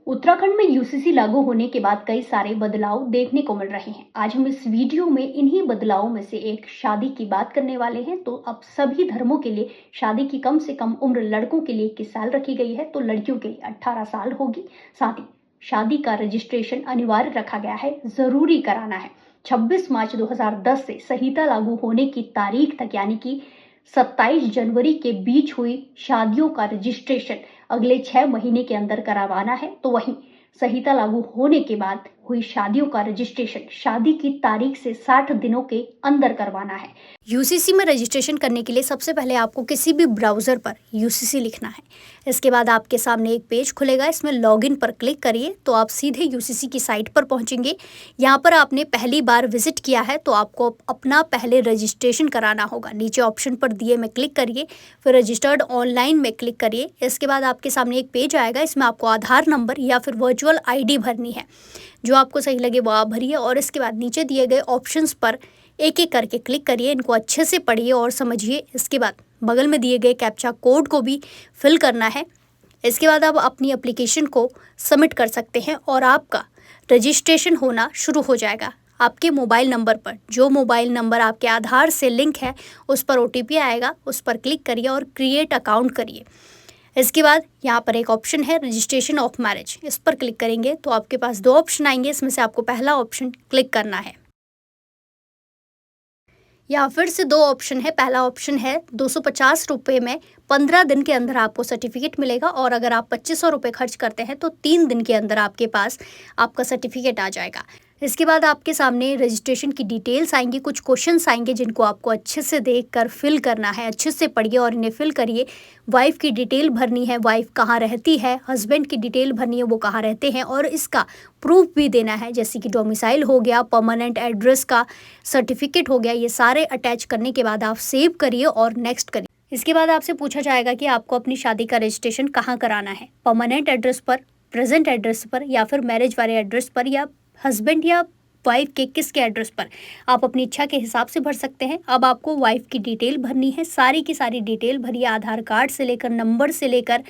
उत्तराखंड में यूसीसी लागू होने के बाद कई सारे बदलाव देखने को मिल रहे हैं। आज हम इस वीडियो में इन्हीं बदलावों में से एक शादी की बात करने वाले हैं। तो अब सभी धर्मों के लिए शादी की कम से कम उम्र लड़कों के लिए 21 साल रखी गई है, तो लड़कियों के लिए 18 साल होगी। साथ ही शादी का रजिस्ट्रेशन अनिवार्य रखा गया है, जरूरी कराना है। 26 मार्च 2010 से संहिता लागू होने की तारीख तक यानी कि 27 जनवरी के बीच हुई शादियों का रजिस्ट्रेशन अगले 6 महीने के अंदर करवाना है। तो वहीं संहिता लागू होने के बाद हुई शादियों का रजिस्ट्रेशन शादी की तारीख से 60 दिनों के अंदर करवाना है। यूसीसी में रजिस्ट्रेशन करने के लिए सबसे पहले आपको किसी भी ब्राउज़र पर यूसीसी लिखना है। इसके बाद आपके सामने एक पेज खुलेगा, इसमें लॉगिन पर क्लिक करिए तो आप सीधे यूसीसी की साइट पर पहुंचेंगे। यहाँ पर आपने पहली बार विजिट किया है तो आपको अपना पहले रजिस्ट्रेशन कराना होगा। नीचे ऑप्शन पर दिए में क्लिक करिए, फिर रजिस्टर्ड ऑनलाइन में क्लिक करिए। इसके बाद आपके सामने एक पेज आएगा, इसमें आपको आधार नंबर या फिर वर्चुअल ID भरनी है। जो आपको सही लगे वो आप भरिए और इसके बाद नीचे दिए गए ऑप्शंस पर एक एक करके क्लिक करिए, इनको अच्छे से पढ़िए और समझिए। इसके बाद बगल में दिए गए कैप्चा कोड को भी फिल करना है। इसके बाद आप अपनी एप्लीकेशन को सबमिट कर सकते हैं और आपका रजिस्ट्रेशन होना शुरू हो जाएगा। आपके मोबाइल नंबर पर, जो मोबाइल नंबर आपके आधार से लिंक है, उस पर OTP आएगा, उस पर क्लिक करिए और क्रिएट अकाउंट करिए। इसके बाद यहाँ पर एक ऑप्शन है रजिस्ट्रेशन ऑफ मैरिज, इस पर क्लिक करेंगे तो आपके पास दो ऑप्शन आएंगे। इसमें से आपको पहला ऑप्शन क्लिक करना है। यहाँ फिर से दो ऑप्शन है। पहला ऑप्शन है 250 रुपये में 15 दिन के अंदर आपको सर्टिफिकेट मिलेगा, और अगर आप 2500 रुपये खर्च करते हैं तो 3 दिन के अंदर आपके पास आपका सर्टिफिकेट आ जाएगा। इसके बाद आपके सामने रजिस्ट्रेशन की डिटेल्स आएंगी, कुछ क्वेश्चंस आएंगे जिनको आपको अच्छे से देखकर फिल करना है। अच्छे से पढ़िए और इन्हें फिल करिए। वाइफ की डिटेल भरनी है, वाइफ कहाँ रहती है। हस्बैंड की डिटेल भरनी है, वो कहाँ रहते हैं, और इसका प्रूफ भी देना है, जैसे कि डोमिसाइल हो गया, परमानेंट एड्रेस का सर्टिफिकेट हो गया। ये सारे अटैच करने के बाद आप सेव करिए और नेक्स्ट करिए। इसके बाद आपसे पूछा जाएगा कि आपको अपनी शादी का रजिस्ट्रेशन कहाँ कराना है, परमानेंट एड्रेस पर, प्रेजेंट एड्रेस पर, या फिर मैरिज वाले एड्रेस पर, या हस्बैंड या वाइफ के किसके एड्रेस पर। आप अपनी इच्छा के हिसाब से भर सकते हैं। अब आपको वाइफ की डिटेल भरनी है, सारी की सारी डिटेल भरिए, आधार कार्ड से लेकर, नंबर से लेकर,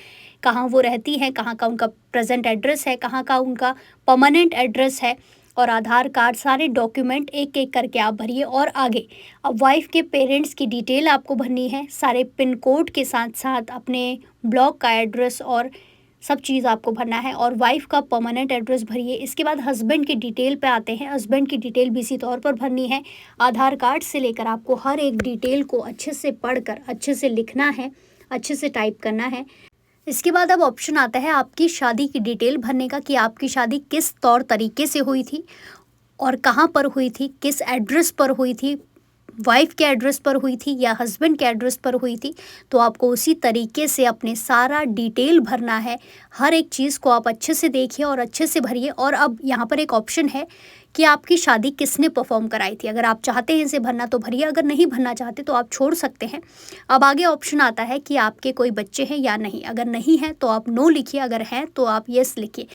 कहाँ वो रहती हैं, कहाँ का उनका प्रेजेंट एड्रेस है, कहाँ का उनका परमानेंट एड्रेस है, और आधार कार्ड, सारे डॉक्यूमेंट एक एक करके आप भरिए। और आगे अब वाइफ के पेरेंट्स की डिटेल आपको भरनी है, सारे पिन कोड के साथ साथ अपने ब्लॉक का एड्रेस और सब चीज़ आपको भरना है, और वाइफ का परमानेंट एड्रेस भरिए। इसके बाद हस्बैंड की डिटेल पे आते हैं। हस्बैंड की डिटेल भी इसी तौर पर भरनी है। आधार कार्ड से लेकर आपको हर एक डिटेल को अच्छे से पढ़कर अच्छे से लिखना है, अच्छे से टाइप करना है। इसके बाद अब ऑप्शन आता है आपकी शादी की डिटेल भरने का, कि आपकी शादी किस तौर तरीके से हुई थी और कहाँ पर हुई थी, किस एड्रेस पर हुई थी, वाइफ के एड्रेस पर हुई थी या हस्बैंड के एड्रेस पर हुई थी। तो आपको उसी तरीके से अपने सारा डिटेल भरना है। हर एक चीज़ को आप अच्छे से देखिए और अच्छे से भरिए। और अब यहाँ पर एक ऑप्शन है कि आपकी शादी किसने परफॉर्म कराई थी। अगर आप चाहते हैं इसे भरना तो भरिए, अगर नहीं भरना चाहते तो आप छोड़ सकते हैं। अब आगे ऑप्शन आता है कि आपके कोई बच्चे हैं या नहीं। अगर नहीं है तो आप नो लिखिए, अगर हैं तो आप यस लिखिए।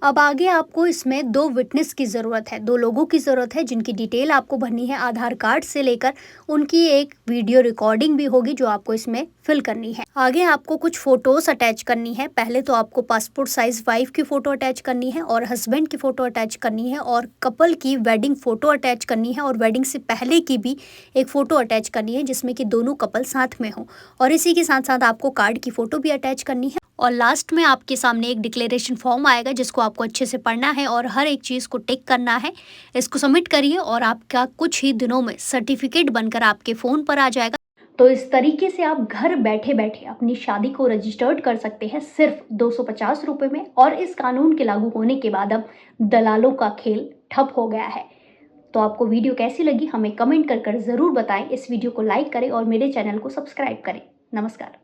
अब आगे आपको इसमें 2 विटनेस की ज़रूरत है, 2 लोगों की ज़रूरत है जिनकी डिटेल आपको भरनी है। आधार कार्ड से लेकर उनकी एक वीडियो रिकॉर्डिंग भी होगी जो आपको इसमें फिल करनी है। आगे आपको कुछ फ़ोटोज़ अटैच करनी है। पहले तो आपको पासपोर्ट साइज़ वाइफ की फ़ोटो अटैच करनी है, और हस्बैंड की फ़ोटो अटैच करनी है, और कपल की वेडिंग फ़ोटो अटैच करनी है, और वेडिंग से पहले की भी एक फ़ोटो अटैच करनी है जिसमें कि दोनों कपल साथ में हों। और इसी के साथ साथ आपको कार्ड की फ़ोटो भी अटैच करनी है। और लास्ट में आपके सामने एक डिक्लेरेशन फॉर्म आएगा जिसको आपको अच्छे से पढ़ना है और हर एक चीज़ को टिक करना है। इसको सबमिट करिए और आपका कुछ ही दिनों में सर्टिफिकेट बनकर आपके फ़ोन पर आ जाएगा। तो इस तरीके से आप घर बैठे बैठे अपनी शादी को रजिस्टर्ड कर सकते हैं सिर्फ 250 रुपये में। और इस कानून के लागू होने के बाद अब दलालों का खेल ठप हो गया है। तो आपको वीडियो कैसी लगी हमें कमेंट कर ज़रूर बताएं। इस वीडियो को लाइक करें और मेरे चैनल को सब्सक्राइब करें। नमस्कार।